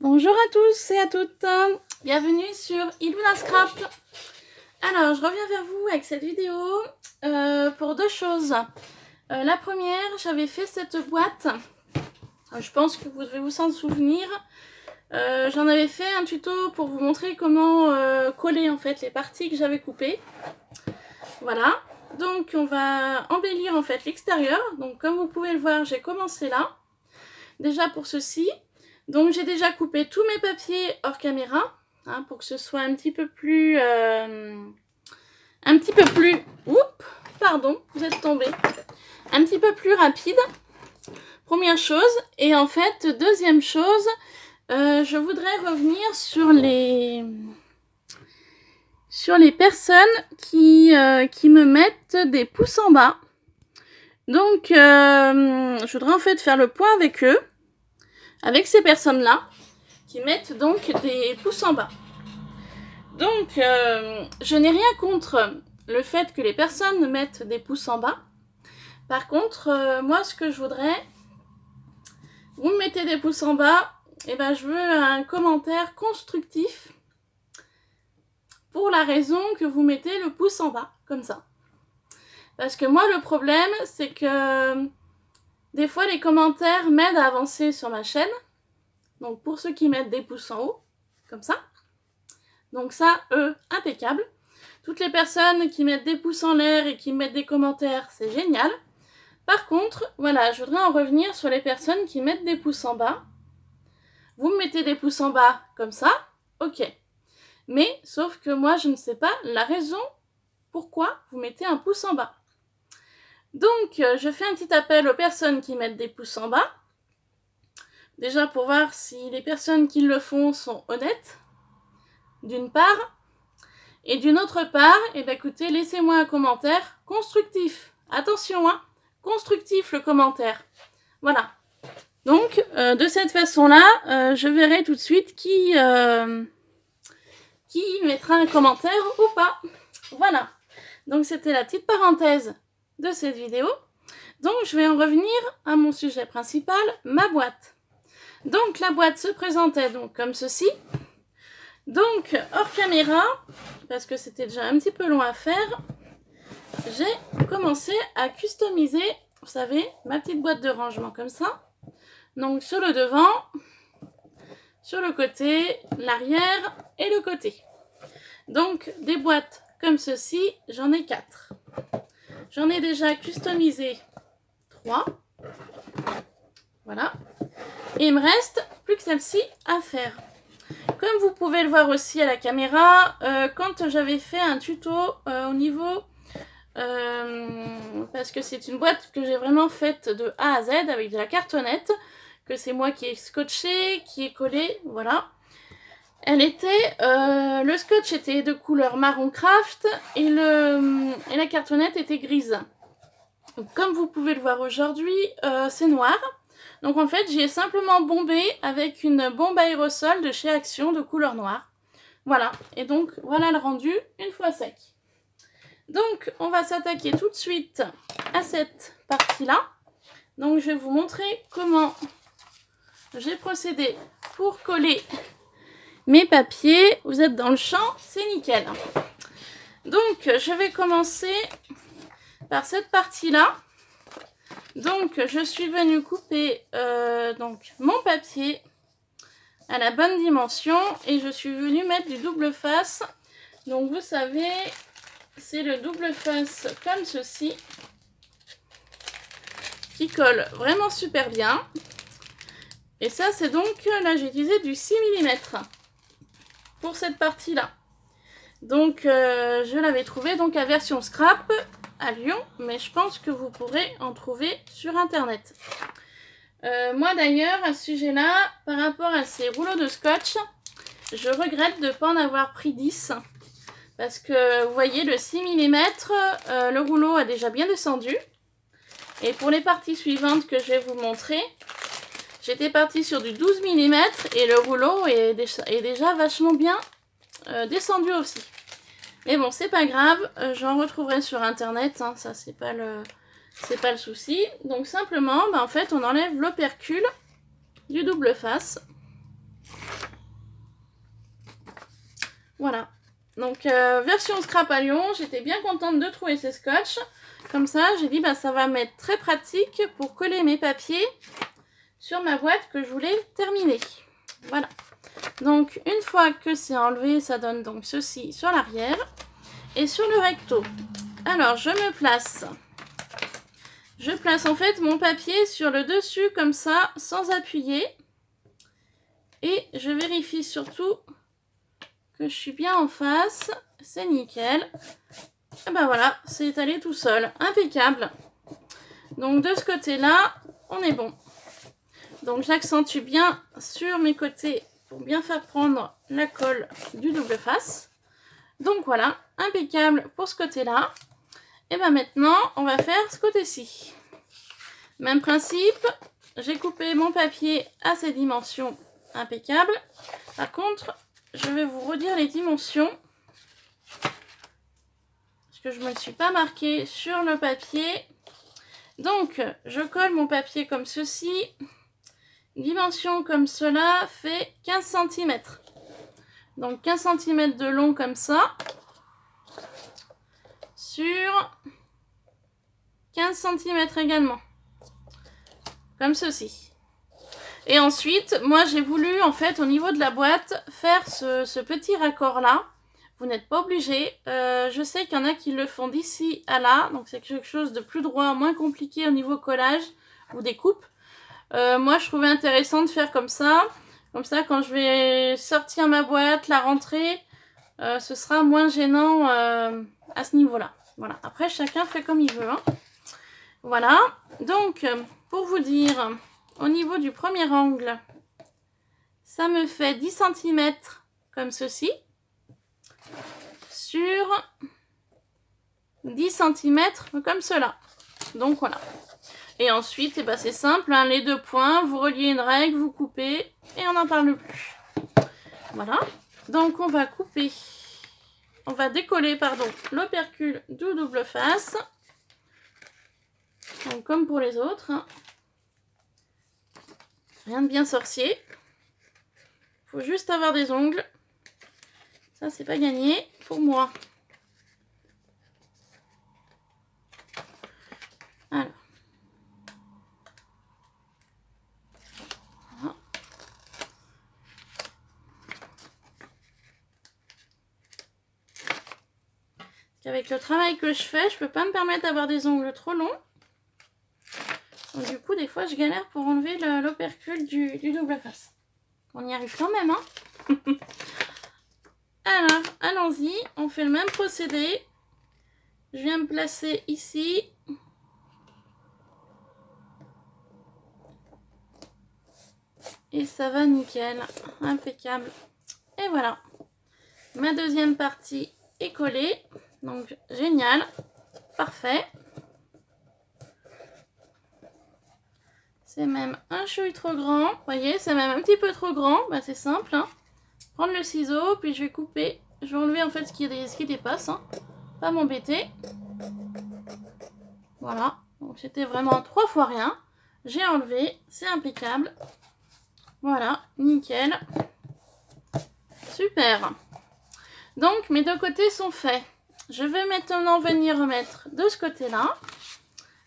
Bonjour à tous et à toutes, bienvenue sur Iluna Scrap. Alors je reviens vers vous avec cette vidéo pour deux choses. La première, j'avais fait cette boîte, je pense que vous devez vous en souvenir. J'en avais fait un tuto pour vous montrer comment coller en fait les parties que j'avais coupées. Voilà, donc on va embellir en fait l'extérieur. Donc comme vous pouvez le voir, j'ai commencé là. Déjà pour ceci. Donc j'ai déjà coupé tous mes papiers hors caméra, hein, pour que ce soit un petit peu plus... oups, pardon, vous êtes tombé. Un petit peu plus rapide, première chose. Et en fait, deuxième chose, je voudrais revenir sur les personnes qui me mettent des pouces en bas. Donc, je voudrais en fait faire le point avec eux. Avec ces personnes-là, qui mettent donc des pouces en bas. Donc, je n'ai rien contre le fait que les personnes mettent des pouces en bas. Par contre, moi, ce que je voudrais, vous me mettez des pouces en bas, et ben je veux un commentaire constructif pour la raison que vous mettez le pouce en bas, comme ça. Parce que moi, le problème, c'est que des fois, les commentaires m'aident à avancer sur ma chaîne. Donc, pour ceux qui mettent des pouces en haut, comme ça. Donc ça, impeccable. Toutes les personnes qui mettent des pouces en l'air et qui mettent des commentaires, c'est génial. Par contre, voilà, je voudrais en revenir sur les personnes qui mettent des pouces en bas. Vous me mettez des pouces en bas, comme ça, ok. Mais, sauf que moi, je ne sais pas la raison pourquoi vous mettez un pouce en bas. Donc, je fais un petit appel aux personnes qui mettent des pouces en bas. Déjà pour voir si les personnes qui le font sont honnêtes, d'une part. Et d'une autre part, eh bien, écoutez, laissez-moi un commentaire constructif. Attention, hein, constructif le commentaire. Voilà. Donc, de cette façon-là, je verrai tout de suite qui mettra un commentaire ou pas. Voilà. Donc, c'était la petite parenthèse de cette vidéo. Donc, je vais en revenir à mon sujet principal, ma boîte. Donc, la boîte se présentait donc comme ceci. Donc, hors caméra, parce que c'était déjà un petit peu long à faire, j'ai commencé à customiser, vous savez, ma petite boîte de rangement comme ça. Donc, sur le devant, sur le côté, l'arrière et le côté. Donc, des boîtes comme ceci, j'en ai 4. J'en ai déjà customisé 3. Voilà. Et il me reste plus que celle-ci à faire. Comme vous pouvez le voir aussi à la caméra, quand j'avais fait un tuto au niveau... parce que c'est une boîte que j'ai vraiment faite de A à Z avec de la cartonnette, que c'est moi qui ai scotché, qui ai collé, voilà. Elle était... le scotch était de couleur marron craft et la cartonnette était grise. Donc, comme vous pouvez le voir aujourd'hui, c'est noir. Donc en fait, j'y ai simplement bombé avec une bombe aérosol de chez Action de couleur noire. Voilà, et donc voilà le rendu une fois sec. Donc on va s'attaquer tout de suite à cette partie-là. Donc je vais vous montrer comment j'ai procédé pour coller mes papiers. Vous êtes dans le champ, c'est nickel. Donc je vais commencer par cette partie-là. Donc, je suis venue couper donc, mon papier à la bonne dimension et je suis venue mettre du double face. Donc, vous savez, c'est le double face comme ceci qui colle vraiment super bien. Et ça, c'est donc, là, j'ai utilisé du 6 mm pour cette partie-là. Donc, je l'avais trouvé donc à version scrap à Lyon, mais je pense que vous pourrez en trouver sur internet. Moi d'ailleurs, à ce sujet-là, par rapport à ces rouleaux de scotch, je regrette de ne pas en avoir pris 10. Parce que, vous voyez, le 6 mm, le rouleau a déjà bien descendu. Et pour les parties suivantes que je vais vous montrer, j'étais partie sur du 12 mm et le rouleau est déjà vachement bien descendu aussi. Mais bon, c'est pas grave, j'en retrouverai sur internet, hein, ça c'est pas le souci. Donc simplement, bah, en fait, on enlève l'opercule du double face. Voilà. Donc, version scrap à Lyon, j'étais bien contente de trouver ces scotch. Comme ça, j'ai dit, bah, ça va m'être très pratique pour coller mes papiers sur ma boîte que je voulais terminer. Voilà. Donc, une fois que c'est enlevé, ça donne donc ceci sur l'arrière et sur le recto. Alors, je place en fait mon papier sur le dessus comme ça, sans appuyer. Et je vérifie surtout que je suis bien en face. C'est nickel. Et ben voilà, c'est étalé tout seul. Impeccable. Donc de ce côté-là, on est bon. Donc j'accentue bien sur mes côtés pour bien faire prendre la colle du double face. Donc voilà, impeccable pour ce côté-là. Et ben maintenant, on va faire ce côté-ci. Même principe, j'ai coupé mon papier à ses dimensions impeccables. Par contre, je vais vous redire les dimensions. Parce que je ne me suis pas marqué sur le papier. Donc, je colle mon papier comme ceci. Dimension comme cela fait 15 cm. Donc 15 cm de long comme ça. Sur 15 cm également. Comme ceci. Et ensuite, moi j'ai voulu en fait au niveau de la boîte faire ce petit raccord là. Vous n'êtes pas obligé. Je sais qu'il y en a qui le font d'ici à là. Donc c'est quelque chose de plus droit, moins compliqué au niveau collage ou découpe. Moi je trouvais intéressant de faire comme ça. Comme ça quand je vais sortir ma boîte, la rentrer, ce sera moins gênant à ce niveau-là. Voilà. Après chacun fait comme il veut. Hein. Voilà. Donc pour vous dire, au niveau du premier angle, ça me fait 10 cm comme ceci. Sur 10 cm comme cela. Donc voilà. Et ensuite, eh ben, c'est simple, hein, les deux points, vous reliez une règle, vous coupez et on n'en parle plus. Voilà. Donc on va couper, on va décoller, pardon, l'opercule du double face. Donc comme pour les autres. Hein. Rien de bien sorcier. Il faut juste avoir des ongles. Ça, c'est pas gagné pour moi. Alors. Voilà. Avec le travail que je fais, je peux pas me permettre d'avoir des ongles trop longs. Donc, du coup, des fois, je galère pour enlever l'opercule du double face. On y arrive quand même, hein. Alors, allons-y, on fait le même procédé. Je viens me placer ici. Et ça va nickel, impeccable. Et voilà, ma deuxième partie est collée. Donc, génial, parfait. C'est même un chouille trop grand. Vous voyez, c'est même un petit peu trop grand. Bah, c'est simple, hein. Prendre le ciseau, puis je vais couper. Je vais enlever en fait ce qui dépasse. Hein. Pas m'embêter. Voilà. Donc c'était vraiment 3 fois rien. J'ai enlevé. C'est impeccable. Voilà. Nickel. Super. Donc mes deux côtés sont faits. Je vais maintenant venir remettre de ce côté-là.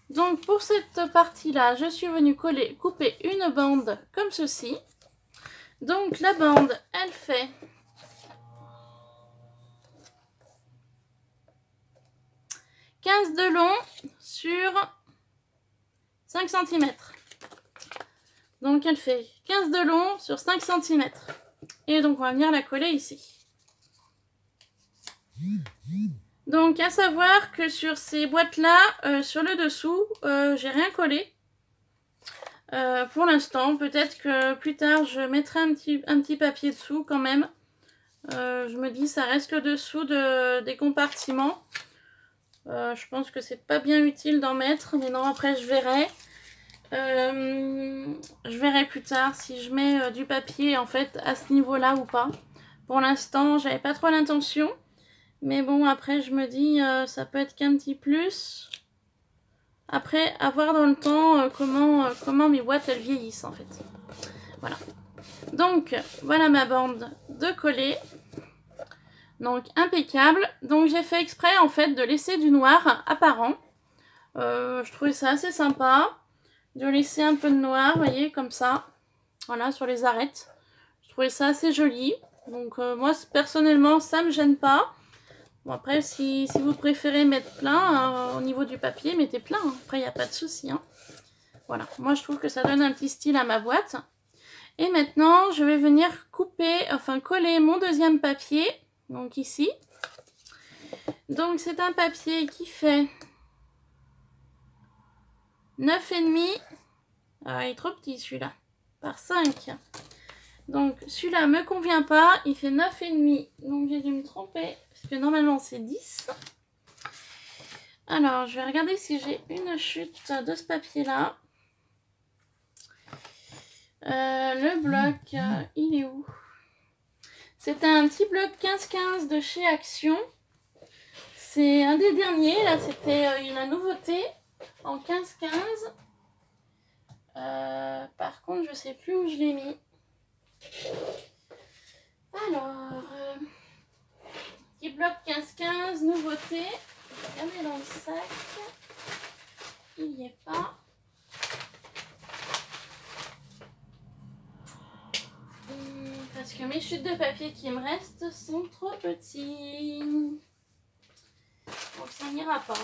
Donc pour cette partie-là, je suis venue couper une bande comme ceci. Donc la bande, elle fait 15 de long sur 5 cm. Donc elle fait 15 de long sur 5 cm. Et donc on va venir la coller ici. Donc à savoir que sur ces boîtes-là, sur le dessous, j'ai rien collé. Pour l'instant, peut-être que plus tard je mettrai un petit papier dessous quand même. Je me dis ça reste le dessous des compartiments. Je pense que c'est pas bien utile d'en mettre, mais non, après je verrai. Je verrai plus tard si je mets du papier en fait à ce niveau-là ou pas. Pour l'instant, j'avais pas trop l'intention. Mais bon, après je me dis ça peut être qu'un petit plus. Après, à voir dans le temps comment mes boîtes elles vieillissent en fait. Voilà. Donc, voilà ma bande de coller. Donc impeccable. Donc j'ai fait exprès en fait de laisser du noir apparent. Je trouvais ça assez sympa. De laisser un peu de noir, vous voyez, comme ça. Voilà, sur les arêtes. Je trouvais ça assez joli. Donc moi personnellement ça me gêne pas. Bon après si vous préférez mettre plein au niveau du papier, mettez plein. Hein. Après il n'y a pas de souci. Hein. Voilà, moi je trouve que ça donne un petit style à ma boîte. Et maintenant je vais venir couper, enfin coller mon deuxième papier. Donc ici. Donc c'est un papier qui fait 9,5. Ah, il est trop petit celui-là. Par 5. Donc celui-là me convient pas, il fait 9,5, donc j'ai dû me tromper, parce que normalement c'est 10. Alors je vais regarder si j'ai une chute de ce papier-là. Le bloc, il est où? C'est un petit bloc 15-15 de chez Action. C'est un des derniers, là c'était la nouveauté en 15-15. Par contre je sais plus où je l'ai mis. Alors, petit bloc 15-15, nouveauté. Regardez dans le sac. Il n'y est pas. Parce que mes chutes de papier qui me restent sont trop petits. Donc ça n'ira pas.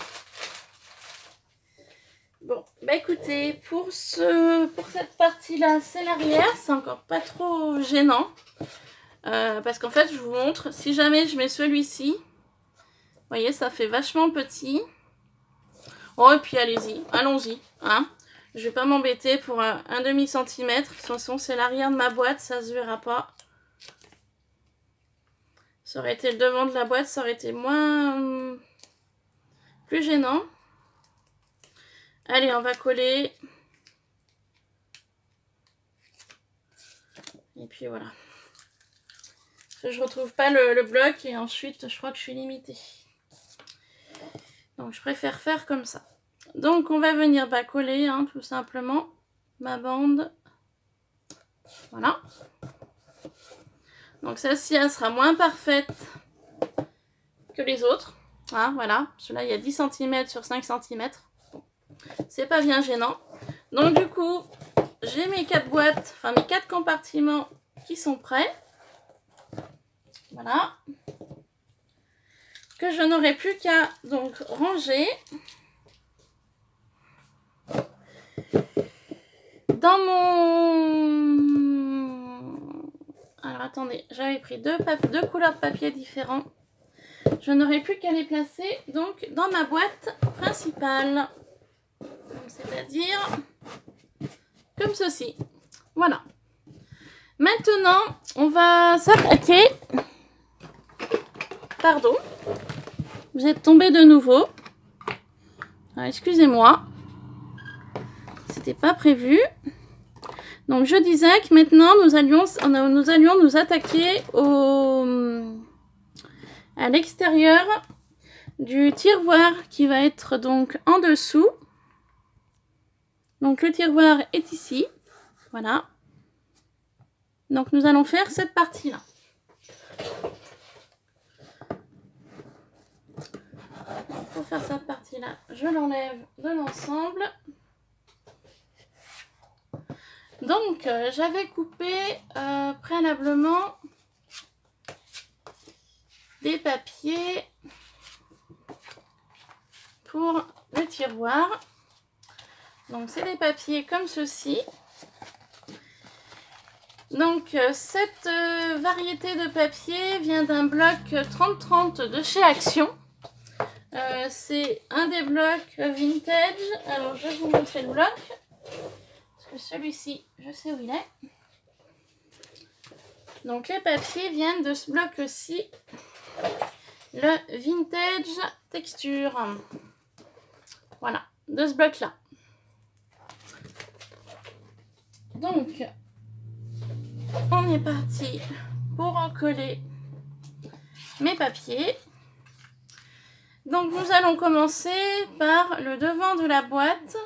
Bon, bah écoutez, pour cette partie-là, c'est l'arrière. C'est encore pas trop gênant. Parce qu'en fait, je vous montre, si jamais je mets celui-ci, vous voyez, ça fait vachement petit. Oh, et puis allez-y, allons-y. Hein. Je vais pas m'embêter pour un demi-centimètre. De toute façon, c'est l'arrière de ma boîte, ça se verra pas. Ça aurait été le devant de la boîte, ça aurait été moins... plus gênant. Allez, on va coller. Et puis voilà. Je retrouve pas le bloc et ensuite, je crois que je suis limitée. Donc, je préfère faire comme ça. Donc, on va venir coller, hein, tout simplement, ma bande. Voilà. Donc, celle-ci, elle sera moins parfaite que les autres. Hein, voilà. Celui-là, il y a 10 cm sur 5 cm. Bon. C'est pas bien gênant. Donc, du coup, j'ai mes 4 boîtes, enfin mes 4 compartiments qui sont prêts. Voilà. Que je n'aurai plus qu'à donc ranger dans mon... Alors attendez, j'avais pris deux couleurs de papier différents. Je n'aurai plus qu'à les placer donc dans ma boîte principale. C'est-à-dire comme ceci. Voilà. Maintenant, on va s'attaquer. Pardon. Vous êtes tombé de nouveau. Excusez-moi. C'était pas prévu. Donc je disais que maintenant nous allions nous attaquer à l'extérieur du tiroir qui va être donc en dessous. Donc le tiroir est ici. Voilà. Donc nous allons faire cette partie-là. Pour faire cette partie-là, je l'enlève de l'ensemble. Donc j'avais coupé préalablement des papiers pour le tiroir. Donc c'est des papiers comme ceci. Donc cette variété de papier vient d'un bloc 30-30 de chez Action. C'est un des blocs vintage. Alors je vais vous montrer le bloc. Parce que celui-ci, je sais où il est. Donc les papiers viennent de ce bloc-ci. Le vintage texture. Voilà, de ce bloc-là. Donc, on est parti pour en coller mes papiers. Donc nous allons commencer par le devant de la boîte.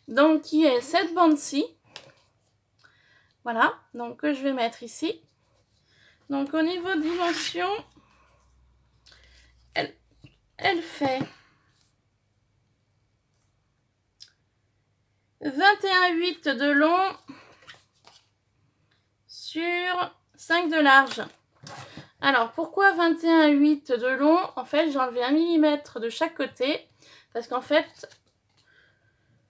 Donc qui est cette bande-ci. Voilà, donc que je vais mettre ici. Donc au niveau de dimension, elle fait 21,8 de long sur 5 de large. Alors pourquoi 21,8 de long? En fait, j'ai enlevé 1 mm de chaque côté parce qu'en fait,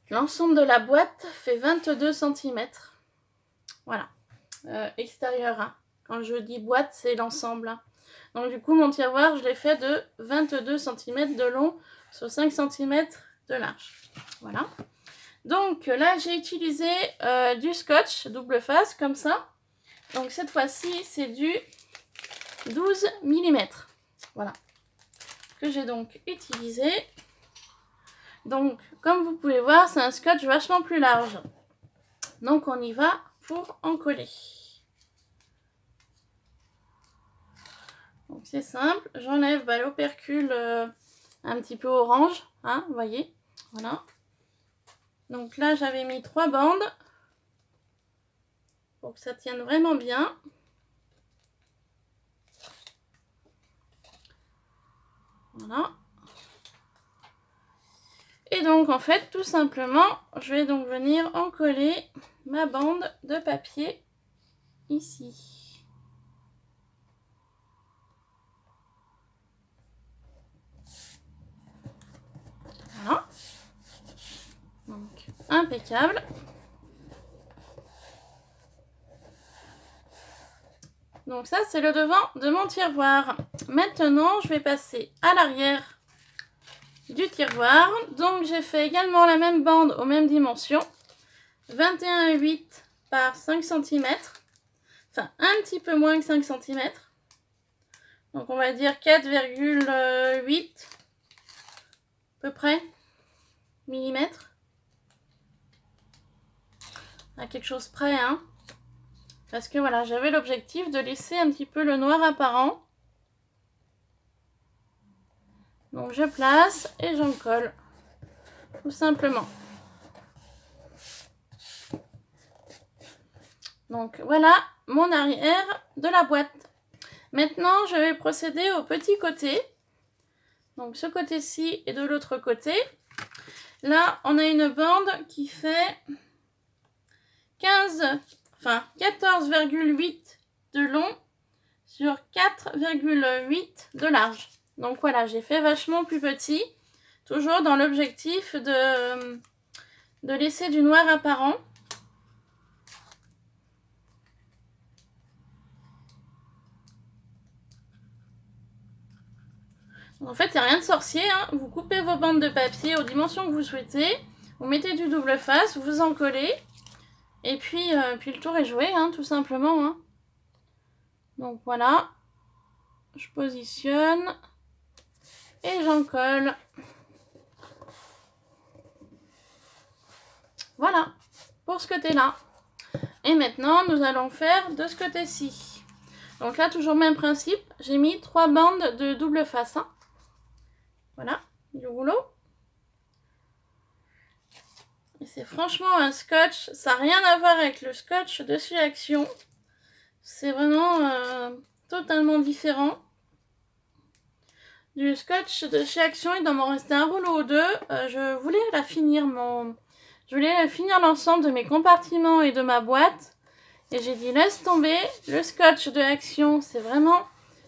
l'ensemble de la boîte fait 22 cm. Voilà, extérieur. Hein. Quand je dis boîte, c'est l'ensemble. Hein. Donc du coup, mon tiroir, je l'ai fait de 22 cm de long sur 5 cm de large. Voilà. Donc là, j'ai utilisé du scotch double face, comme ça. Donc cette fois-ci, c'est du 12 mm. Voilà. Que j'ai donc utilisé. Donc, comme vous pouvez voir, c'est un scotch vachement plus large. Donc, on y va pour en coller. Donc, c'est simple. J'enlève l'opercule un petit peu orange. Hein, vous voyez. Voilà. Donc là, j'avais mis 3 bandes. Pour que ça tienne vraiment bien. Voilà. Et donc, en fait, tout simplement, je vais donc venir en coller ma bande de papier ici. Voilà. Donc, impeccable. Donc ça, c'est le devant de mon tiroir. Maintenant, je vais passer à l'arrière du tiroir. Donc, j'ai fait également la même bande aux mêmes dimensions. 21,8 par 5 cm. Enfin, un petit peu moins que 5 cm. Donc, on va dire 4,8 à peu près millimètres. À quelque chose près, hein. Parce que voilà, j'avais l'objectif de laisser un petit peu le noir apparent. Donc je place et j'en colle. Tout simplement. Donc voilà mon arrière de la boîte. Maintenant, je vais procéder au petit côté. Donc ce côté-ci et de l'autre côté. Là, on a une bande qui fait 14,8 de long sur 4,8 de large. Donc voilà, j'ai fait vachement plus petit, toujours dans l'objectif de laisser du noir apparent. En fait, il n'y a rien de sorcier, hein. Vous coupez vos bandes de papier aux dimensions que vous souhaitez, vous mettez du double face, vous en collez, et puis le tour est joué, hein, tout simplement. Hein. Donc voilà, je positionne et j'en colle. Voilà, pour ce côté-là. Et maintenant, nous allons faire de ce côté-ci. Donc là, toujours même principe, j'ai mis 3 bandes de double face. Hein. Voilà, du rouleau. Et c'est franchement un scotch, ça n'a rien à voir avec le scotch de chez Action. C'est vraiment totalement différent. Du scotch de chez Action, il doit m'en rester un rouleau ou deux. Je voulais finir l'ensemble de mes compartiments et de ma boîte. Et j'ai dit laisse tomber, le scotch de Action c'est vraiment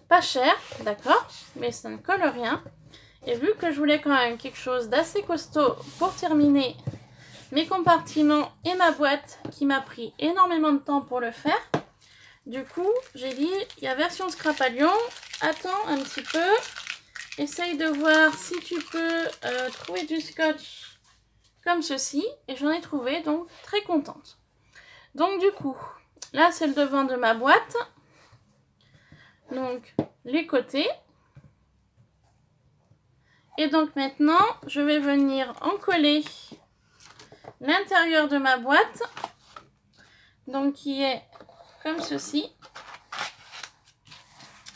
pas cher, d'accord, mais ça ne colle rien. Et vu que je voulais quand même quelque chose d'assez costaud pour terminer mes compartiments et ma boîte qui m'a pris énormément de temps pour le faire, du coup j'ai dit il y a version Scrapalion, attends un petit peu, essaye de voir si tu peux trouver du scotch comme ceci, et j'en ai trouvé, donc très contente. Donc du coup, là c'est le devant de ma boîte, donc les côtés. Et donc maintenant, je vais venir en coller l'intérieur de ma boîte, donc qui est comme ceci.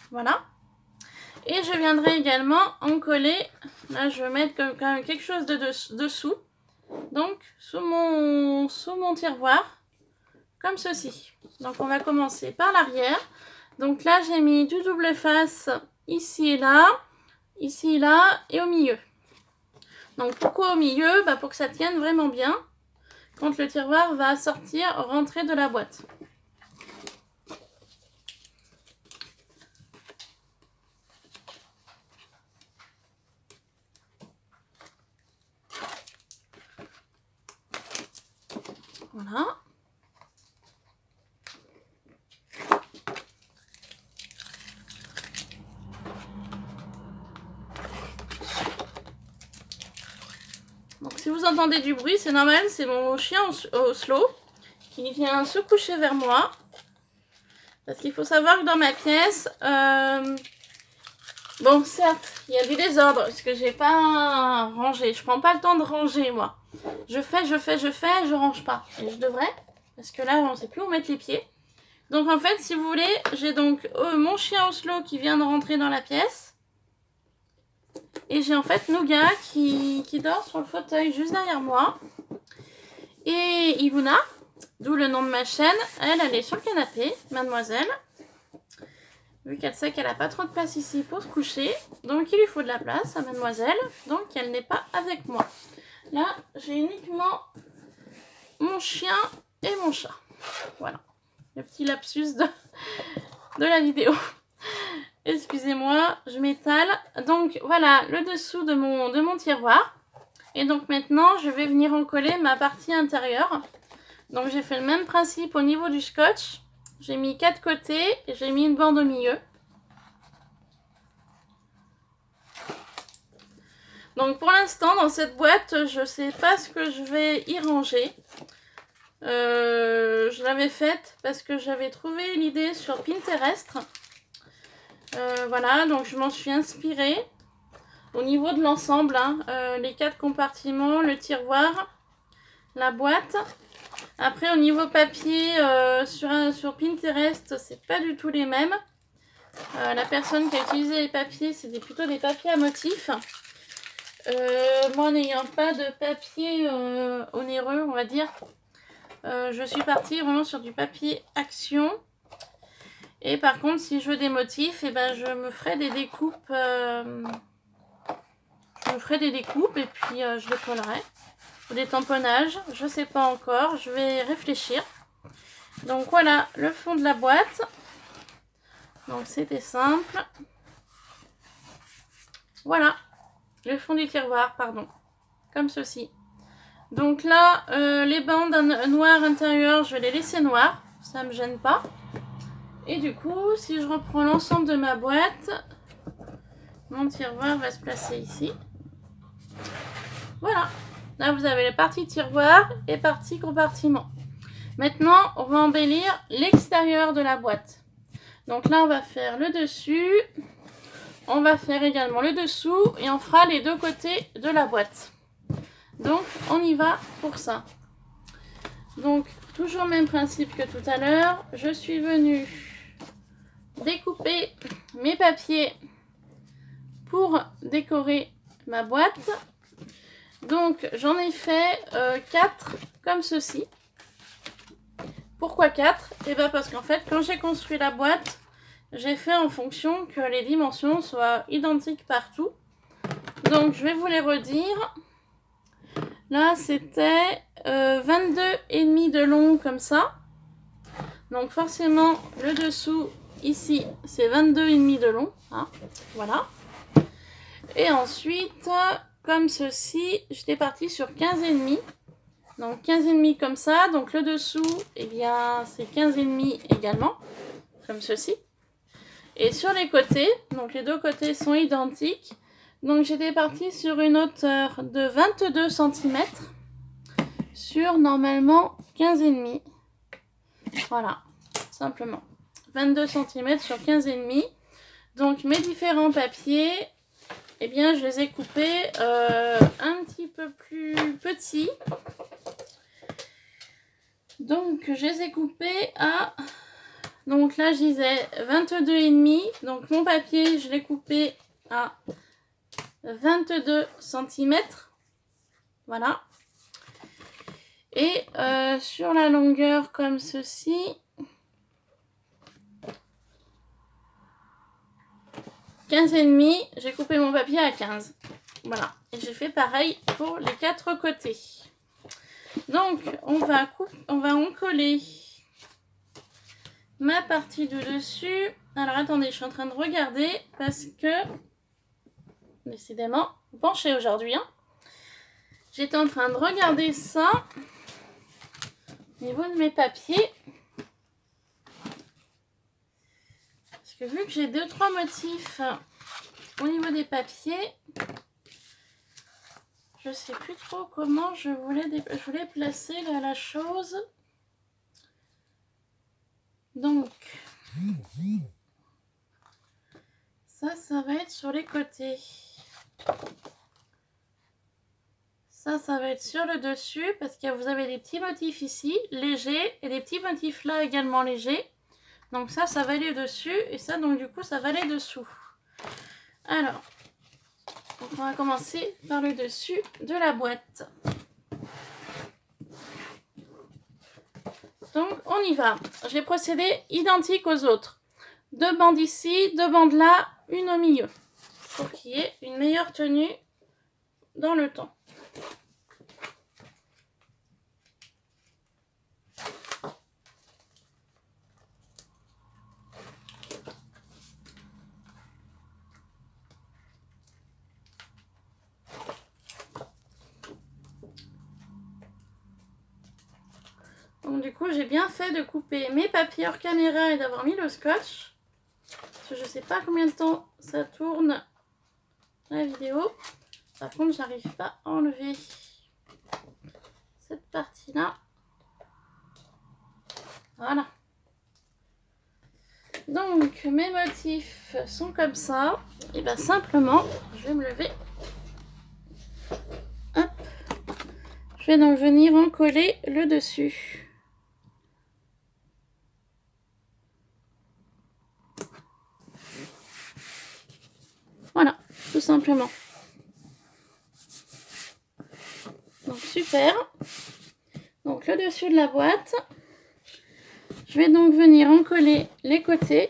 Voilà. Et je viendrai également en coller, là je vais mettre quand même quelque chose de dessous, donc sous mon tiroir, comme ceci. Donc on va commencer par l'arrière. Donc là, j'ai mis du double face ici et là et au milieu. Donc pourquoi au milieu? Pour que ça tienne vraiment bien quand le tiroir va sortir, rentrer de la boîte. Voilà. Donc si vous entendez du bruit, c'est normal, c'est mon chien Oslo qui vient se coucher vers moi. Parce qu'il faut savoir que dans ma pièce, bon certes, il y a du désordre parce que j'ai pas rangé. Je prends pas le temps de ranger moi. Je fais, je range pas. Et je devrais, parce que là on sait plus où mettre les pieds. Donc en fait, si vous voulez, j'ai donc mon chien Oslo qui vient de rentrer dans la pièce. Et j'ai en fait Nougat qui dort sur le fauteuil juste derrière moi. Et Iluna, d'où le nom de ma chaîne, elle est sur le canapé, mademoiselle. Vu qu'elle sait qu'elle n'a pas trop de place ici pour se coucher. Donc il lui faut de la place à mademoiselle. Donc elle n'est pas avec moi. Là, j'ai uniquement mon chien et mon chat. Voilà. Le petit lapsus de la vidéo. Excusez-moi, je m'étale. Donc voilà le dessous de mon tiroir. Et donc maintenant, je vais venir en coller ma partie intérieure. Donc j'ai fait le même principe au niveau du scotch. J'ai mis 4 côtés et j'ai mis une bande au milieu. Donc pour l'instant, dans cette boîte, je ne sais pas ce que je vais y ranger. Je l'avais faite parce que j'avais trouvé l'idée sur Pinterest. Voilà, donc je m'en suis inspirée au niveau de l'ensemble, hein, les 4 compartiments, le tiroir, la boîte. Après au niveau papier, sur Pinterest, c'est pas du tout les mêmes. La personne qui a utilisé les papiers, c'est plutôt des papiers à motifs. Moi n'ayant pas de papier onéreux, on va dire, je suis partie vraiment sur du papier action. Et par contre, si je veux des motifs, je me ferai des découpes. Et puis je les collerai. Ou des tamponnages, je sais pas encore, je vais réfléchir. Donc voilà le fond de la boîte. Donc c'était simple. Voilà le fond du tiroir, pardon. Comme ceci. Donc là, les bandes noires intérieures, je vais les laisser noires. Ça me gêne pas. Et du coup, si je reprends l'ensemble de ma boîte, mon tiroir va se placer ici. Voilà. Là, vous avez la partie tiroir et partie compartiment. Maintenant, on va embellir l'extérieur de la boîte. Donc là, on va faire le dessus. On va faire également le dessous. Et on fera les deux côtés de la boîte. Donc, on y va pour ça. Donc, toujours le même principe que tout à l'heure. Je suis venue découper mes papiers pour décorer ma boîte. Donc j'en ai fait 4 comme ceci. Pourquoi 4? Et bien parce qu'en fait quand j'ai construit la boîte, j'ai fait en fonction que les dimensions soient identiques partout. Donc je vais vous les redire. Là c'était 22,5 de long comme ça. Donc forcément le dessous ici c'est 22,5 de long. Hein, voilà. Et ensuite, comme ceci, j'étais partie sur 15,5. Donc 15,5 comme ça. Donc le dessous, eh bien, c'est 15,5 également. Comme ceci. Et sur les côtés, donc les deux côtés sont identiques. Donc j'étais partie sur une hauteur de 22 cm. Sur normalement 15,5. Voilà, simplement. 22 cm sur 15,5. Donc mes différents papiers, eh bien, je les ai coupés un petit peu plus petits. Donc, je les ai coupés à... Donc là, je disais 22,5. Donc, mon papier, je l'ai coupé à 22 cm. Voilà. Et sur la longueur comme ceci, 15,5, j'ai coupé mon papier à 15. Voilà, et j'ai fait pareil pour les 4 côtés. Donc, on va encoller ma partie de dessus. Alors, attendez, je suis en train de regarder parce que, décidément, penché aujourd'hui, hein. J'étais en train de regarder ça au niveau de mes papiers. Parce que vu que j'ai 2-3 motifs au niveau des papiers, je sais plus trop comment je voulais placer la chose. Donc, ça va être sur les côtés. Ça va être sur le dessus parce que vous avez des petits motifs ici, légers, et des petits motifs là également légers. Donc ça va aller dessus, et ça, donc du coup, ça va aller dessous. Alors, on va commencer par le dessus de la boîte. Donc, on y va. J'ai procédé identique aux autres. 2 bandes ici, 2 bandes là, une au milieu. Pour qu'il y ait une meilleure tenue dans le temps. Donc du coup, j'ai bien fait de couper mes papiers hors caméra et d'avoir mis le scotch. Parce que je sais pas combien de temps ça tourne la vidéo. Par contre, j'arrive pas à enlever cette partie-là. Voilà. Donc, mes motifs sont comme ça. Et bien simplement, je vais me lever. Hop. Je vais donc venir en coller le dessus. Voilà, tout simplement. Donc super. Donc le dessus de la boîte. Je vais donc venir en coller les côtés.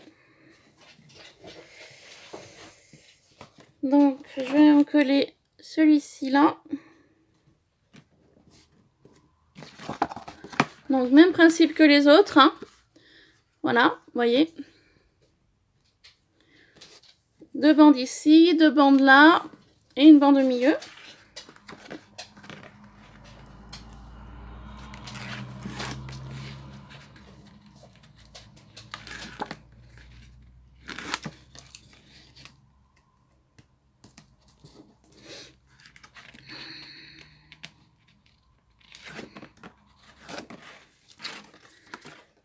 Donc je vais en coller celui-ci là. Donc même principe que les autres, hein. Voilà, vous voyez. 2 bandes ici, 2 bandes là et une bande au milieu.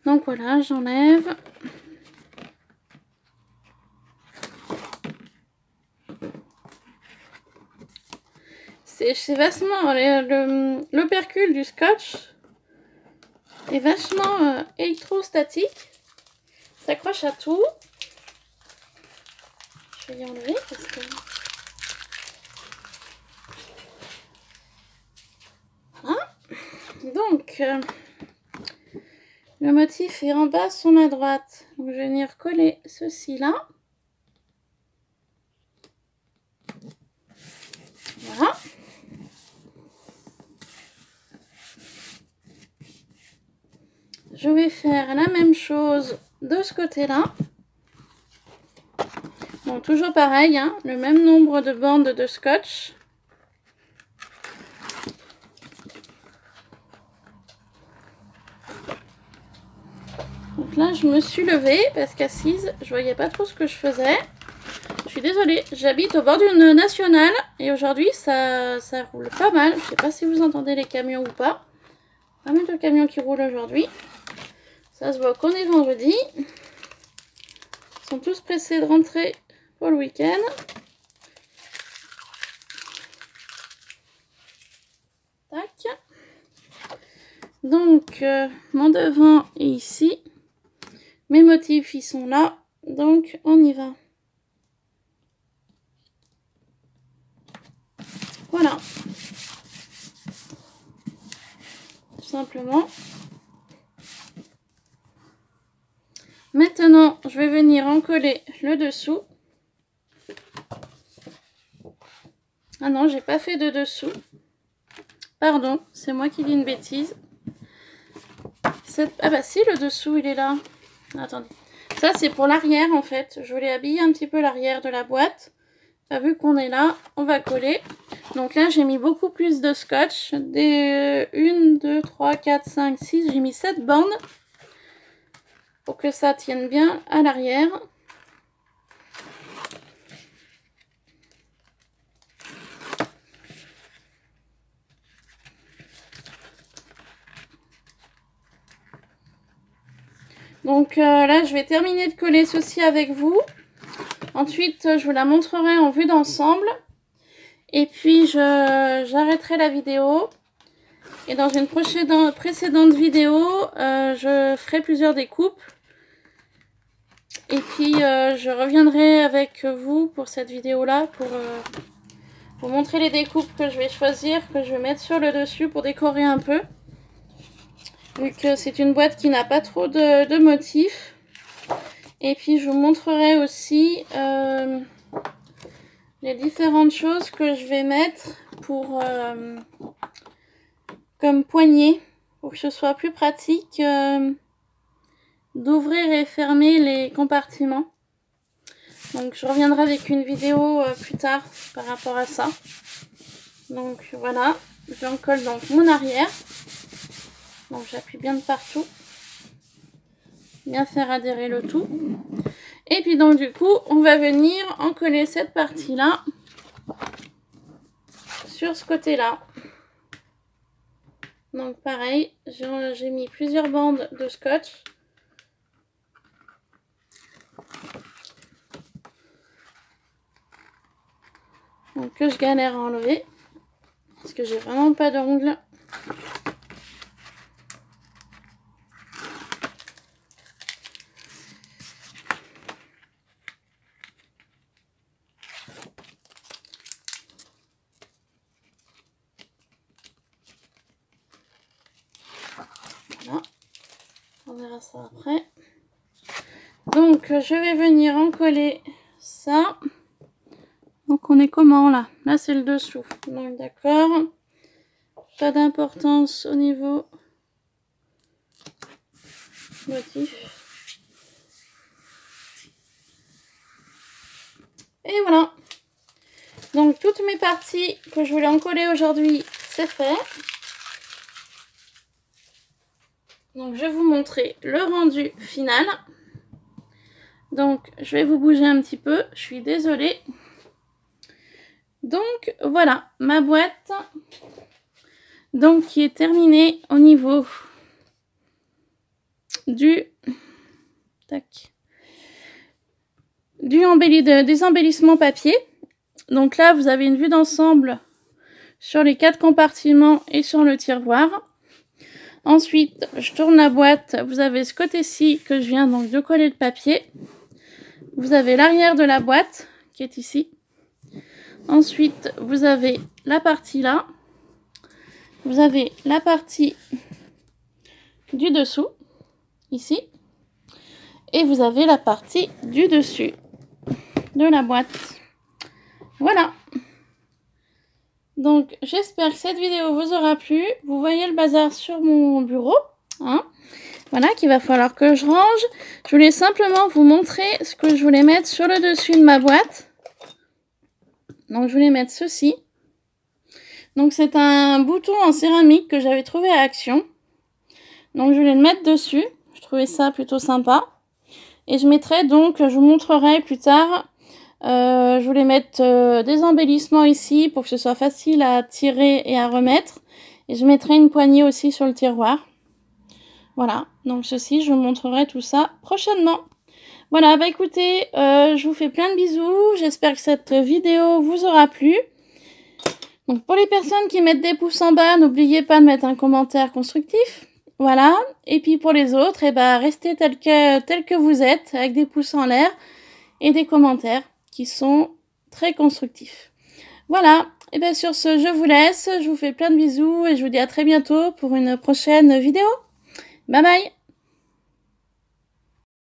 Donc voilà, j'enlève. C'est vachement, l'opercule du scotch est vachement électrostatique. Ça accroche à tout. Je vais y enlever parce que... Hein? Donc, le motif est en bas sur ma droite. Donc, je vais venir coller ceci là. Voilà. Je vais faire la même chose de ce côté-là. Bon, toujours pareil, hein, le même nombre de bandes de scotch. Donc là, je me suis levée parce qu'assise, je voyais pas trop ce que je faisais. Je suis désolée, j'habite au bord d'une nationale et aujourd'hui, ça roule pas mal. Je sais pas si vous entendez les camions ou pas. Pas mal de camions qui roulent aujourd'hui. Ça se voit qu'on est vendredi. Ils sont tous pressés de rentrer pour le week-end. Tac. Donc, mon devant est ici. Mes motifs, ils sont là. Donc, on y va. Voilà. Tout simplement. Maintenant, je vais venir en coller le dessous. Ah non, j'ai pas fait de dessous. Pardon, c'est moi qui dis une bêtise. Ah bah si, le dessous, il est là. Attendez. Ça, c'est pour l'arrière, en fait. Je voulais habiller un petit peu l'arrière de la boîte. Bah, vu qu'on est là, on va coller. Donc là, j'ai mis beaucoup plus de scotch. 1, 2, 3, 4, 5, 6. J'ai mis 7 bandes. Pour que ça tienne bien à l'arrière. Donc là, je vais terminer de coller ceci avec vous. Ensuite, je vous la montrerai en vue d'ensemble. Et puis, j'arrêterai la vidéo. Et dans une précédente vidéo, je ferai plusieurs découpes. Et puis, je reviendrai avec vous pour cette vidéo-là, pour vous montrer les découpes que je vais choisir, que je vais mettre sur le dessus pour décorer un peu. Vu que c'est une boîte qui n'a pas trop de motifs. Et puis, je vous montrerai aussi les différentes choses que je vais mettre pour comme poignée, pour que ce soit plus pratique d'ouvrir et fermer les compartiments. Donc je reviendrai avec une vidéo plus tard par rapport à ça. Donc voilà, j'en colle donc mon arrière. Donc j'appuie bien de partout. Bien faire adhérer le tout. Et puis donc du coup, on va venir en coller cette partie-là sur ce côté-là. Donc pareil, j'ai mis plusieurs bandes de scotch. Donc que je galère à enlever. Parce que j'ai vraiment pas d'ongles. Voilà. On verra ça après. Donc je vais venir en coller ça. Donc on est comment là? Là c'est le dessous. Donc d'accord. Pas d'importance au niveau motif. Et voilà. Donc toutes mes parties que je voulais en coller aujourd'hui, c'est fait. Donc je vais vous montrer le rendu final. Donc je vais vous bouger un petit peu, je suis désolée. Donc voilà ma boîte, donc qui est terminée au niveau des embellissements papier. Donc là vous avez une vue d'ensemble sur les 4 compartiments et sur le tiroir. Ensuite je tourne la boîte, vous avez ce côté-ci que je viens donc de coller le papier. Vous avez l'arrière de la boîte qui est ici. Ensuite, vous avez la partie là. Vous avez la partie du dessous, ici. Et vous avez la partie du dessus de la boîte. Voilà. Donc, j'espère que cette vidéo vous aura plu. Vous voyez le bazar sur mon bureau. Hein, voilà, qu'il va falloir que je range. Je voulais simplement vous montrer ce que je voulais mettre sur le dessus de ma boîte. Donc je voulais mettre ceci. Donc c'est un bouton en céramique que j'avais trouvé à Action. Donc je voulais le mettre dessus. Je trouvais ça plutôt sympa. Et je mettrai donc, je vous montrerai plus tard. Je voulais mettre des embellissements ici pour que ce soit facile à tirer et à remettre. Et je mettrai une poignée aussi sur le tiroir. Voilà. Donc ceci, je vous montrerai tout ça prochainement. Voilà, bah écoutez, je vous fais plein de bisous. J'espère que cette vidéo vous aura plu. Donc pour les personnes qui mettent des pouces en bas, n'oubliez pas de mettre un commentaire constructif. Voilà. Et puis pour les autres, eh ben, restez tel que vous êtes, avec des pouces en l'air et des commentaires qui sont très constructifs. Voilà. Et bien sur ce, je vous laisse. Je vous fais plein de bisous et je vous dis à très bientôt pour une prochaine vidéo. Bye bye!